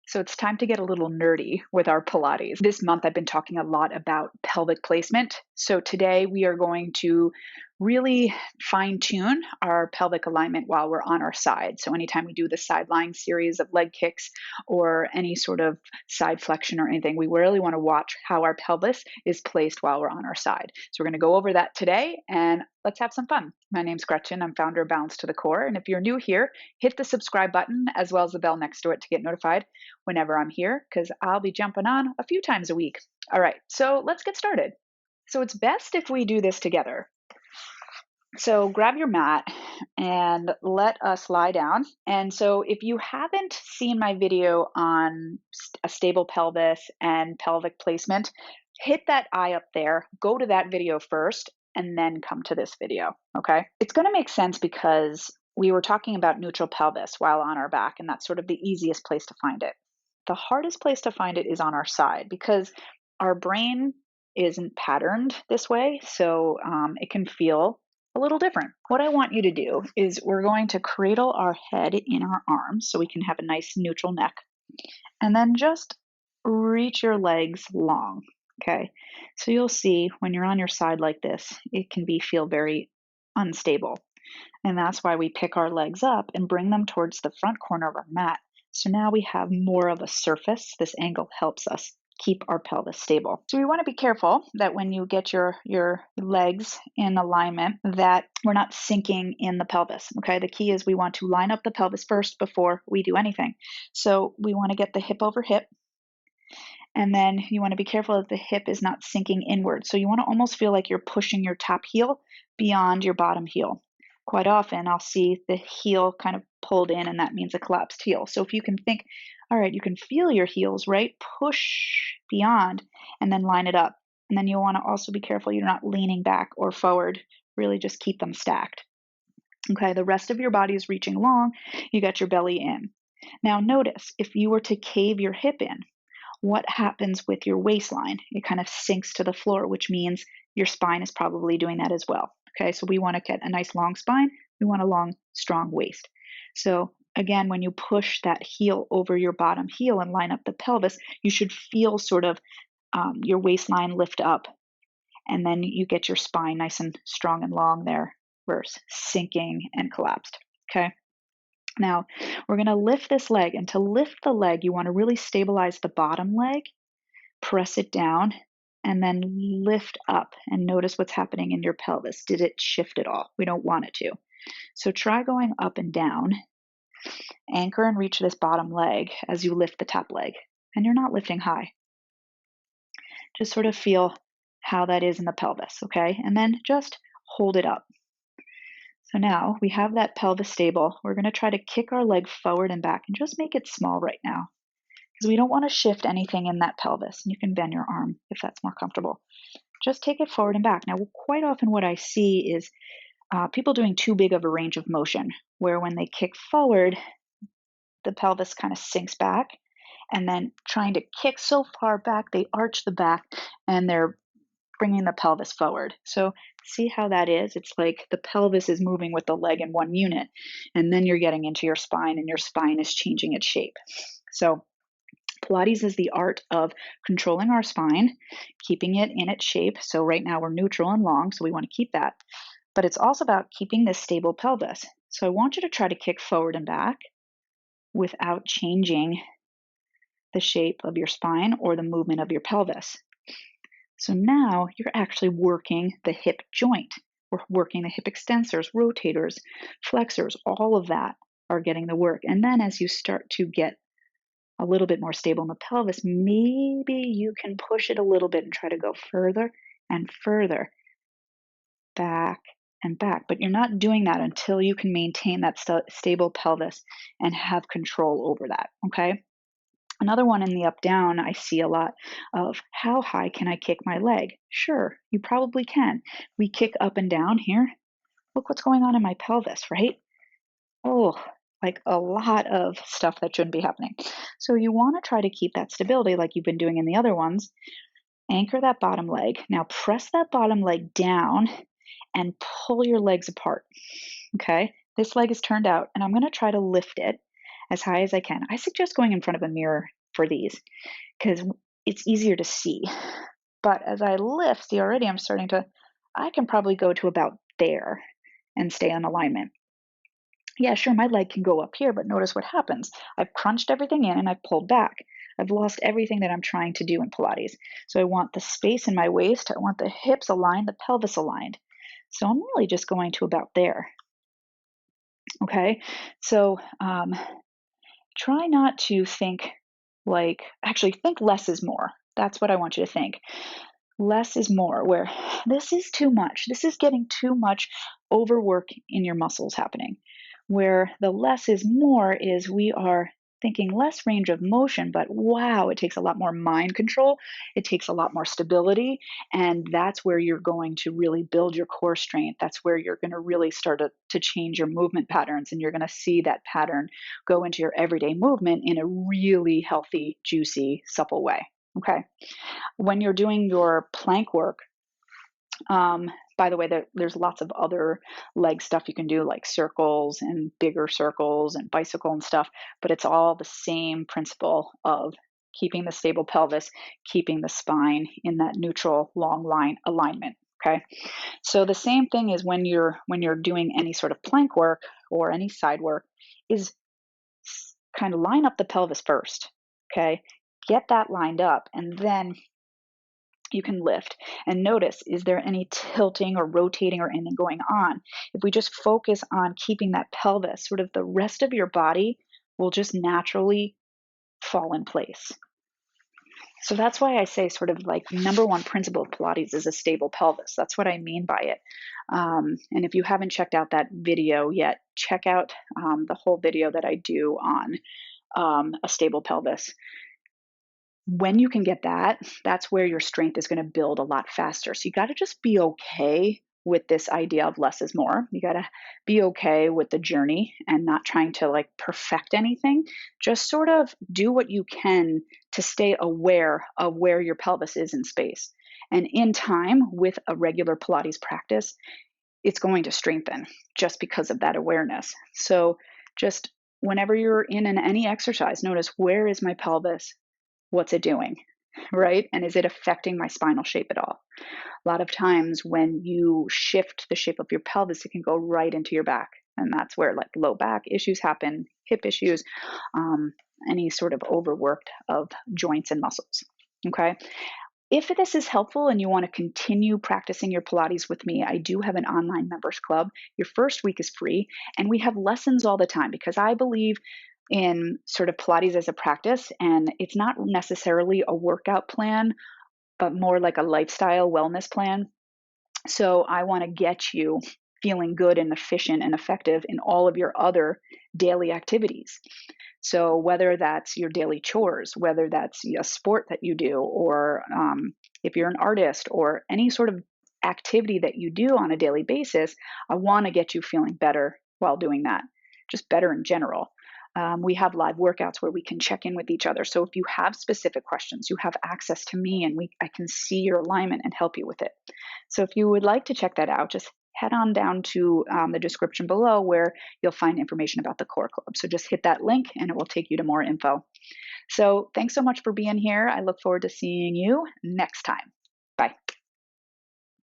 So it's time to get a little nerdy with our Pilates. This month, I've been talking a lot about pelvic placement. So today we are going to really fine tune our pelvic alignment while we're on our side. So anytime we do the side lying series of leg kicks or any sort of side flexion or anything, we really want to watch how our pelvis is placed while we're on our side. So we're going to go over that today and let's have some fun. My name's Gretchen. I'm founder of Balance to the Core. And if you're new here, hit the subscribe button as well as the bell next to it to get notified whenever I'm here, because I'll be jumping on a few times a week. All right, so let's get started. So it's best if we do this together. So grab your mat and let us lie down. And so if you haven't seen my video on a stable pelvis and pelvic placement, hit that eye up there, go to that video first, and then come to this video, okay? It's gonna make sense because we were talking about neutral pelvis while on our back, and that's sort of the easiest place to find it. The hardest place to find it is on our side because our brain isn't patterned this way, so it can feel a little different. What I want you to do is we're going to cradle our head in our arms so we can have a nice neutral neck, and then just reach your legs long, okay? So you'll see when you're on your side like this, it can feel very unstable. And that's why we pick our legs up and bring them towards the front corner of our mat. So now we have more of a surface. This angle helps us keep our pelvis stable. So we want to be careful that when you get your legs in alignment, that we're not sinking in the pelvis, okay? The key is we want to line up the pelvis first before we do anything. So we want to get the hip over hip, and then you want to be careful that the hip is not sinking inward. So you want to almost feel like you're pushing your top heel beyond your bottom heel. Quite often I'll see the heel kind of pulled in, and that means a collapsed heel. So if you can think, all right, you can feel your heels, right? Push beyond and then line it up. And then you'll want to also be careful you're not leaning back or forward. Really just keep them stacked. Okay, the rest of your body is reaching long. You got your belly in. Now notice, if you were to cave your hip in, what happens with your waistline? It kind of sinks to the floor, which means your spine is probably doing that as well. Okay, so we want to get a nice long spine. We want a long, strong waist. So again, when you push that heel over your bottom heel and line up the pelvis, you should feel sort of your waistline lift up, and then you get your spine nice and strong and long there versus sinking and collapsed. Okay. Now we're going to lift this leg, and to lift the leg, you want to really stabilize the bottom leg, press it down, and then lift up and notice what's happening in your pelvis. Did it shift at all? We don't want it to. So try going up and down. Anchor and reach this bottom leg as you lift the top leg. And you're not lifting high. Just sort of feel how that is in the pelvis, okay? And then just hold it up. So now we have that pelvis stable. We're going to try to kick our leg forward and back and just make it small right now, because we don't want to shift anything in that pelvis. And you can bend your arm if that's more comfortable. Just take it forward and back. Now, quite often what I see is people doing too big of a range of motion, where when they kick forward, the pelvis kind of sinks back, and then trying to kick so far back, they arch the back and they're bringing the pelvis forward. So see how that is? It's like the pelvis is moving with the leg in one unit, and then you're getting into your spine, and your spine is changing its shape. So Pilates is the art of controlling our spine, keeping it in its shape. So right now we're neutral and long, so we want to keep that. But it's also about keeping this stable pelvis. So I want you to try to kick forward and back without changing the shape of your spine or the movement of your pelvis. So now you're actually working the hip joint. We're working the hip extensors, rotators, flexors, all of that are getting the work. And then as you start to get a little bit more stable in the pelvis, maybe you can push it a little bit and try to go further and further, back and back. But you're not doing that until you can maintain that stable pelvis and have control over that, okay? Another one in the up down, I see a lot of how high can I kick my leg? Sure, you probably can. We kick up and down here. Look what's going on in my pelvis, right? Oh, like a lot of stuff that shouldn't be happening. So you want to try to keep that stability like you've been doing in the other ones. Anchor that bottom leg. Now press that bottom leg down and pull your legs apart. Okay, this leg is turned out, and I'm going to try to lift it as high as I can. I suggest going in front of a mirror for these because it's easier to see. But as I lift, see already I can probably go to about there and stay in alignment. Yeah, sure, my leg can go up here, but notice what happens. I've crunched everything in and I've pulled back. I've lost everything that I'm trying to do in Pilates. So I want the space in my waist, I want the hips aligned, the pelvis aligned. So I'm really just going to about there. Okay, so try not to think actually think less is more. That's what I want you to think. Less is more, where this is too much. This is getting too much overwork in your muscles happening. Where the less is more is we are thinking less range of motion, but wow, it takes a lot more mind control. It takes a lot more stability. And that's where you're going to really build your core strength. That's where you're going to really start to change your movement patterns. And you're going to see that pattern go into your everyday movement in a really healthy, juicy, supple way. Okay. When you're doing your plank work, by the way, there's lots of other leg stuff you can do, like circles and bigger circles and bicycle and stuff, but it's all the same principle of keeping the stable pelvis, keeping the spine in that neutral long line alignment. Okay. So the same thing is when you're doing any sort of plank work or any side work is kind of line up the pelvis first. Okay. Get that lined up, and then you can lift. And notice, is there any tilting or rotating or anything going on? If we just focus on keeping that pelvis, sort of the rest of your body will just naturally fall in place. So that's why I say sort of like number one principle of Pilates is a stable pelvis. That's what I mean by it. And if you haven't checked out that video yet, check out the whole video that I do on a stable pelvis. When you can get that, that's where your strength is going to build a lot faster. So you got to just be okay with this idea of less is more. You got to be okay with the journey and not trying to like perfect anything. Just sort of do what you can to stay aware of where your pelvis is in space. And in time, with a regular Pilates practice, it's going to strengthen just because of that awareness. So just whenever you're in any exercise, notice, where is my pelvis? What's it doing, right? And is it affecting my spinal shape at all? A lot of times when you shift the shape of your pelvis, it can go right into your back. And that's where like low back issues happen, hip issues, any sort of overworked of joints and muscles. Okay. If this is helpful and you want to continue practicing your Pilates with me, I do have an online members club. Your first week is free, and we have lessons all the time because I believe in sort of Pilates as a practice, and it's not necessarily a workout plan, but more like a lifestyle wellness plan. So I want to get you feeling good and efficient and effective in all of your other daily activities. So whether that's your daily chores, whether that's a sport that you do, or if you're an artist or any sort of activity that you do on a daily basis, I want to get you feeling better while doing that, just better in general. We have live workouts where we can check in with each other. So if you have specific questions, you have access to me, and I can see your alignment and help you with it. So if you would like to check that out, just head on down to the description below where you'll find information about the Core Club. So just hit that link and it will take you to more info. So thanks so much for being here. I look forward to seeing you next time. Bye.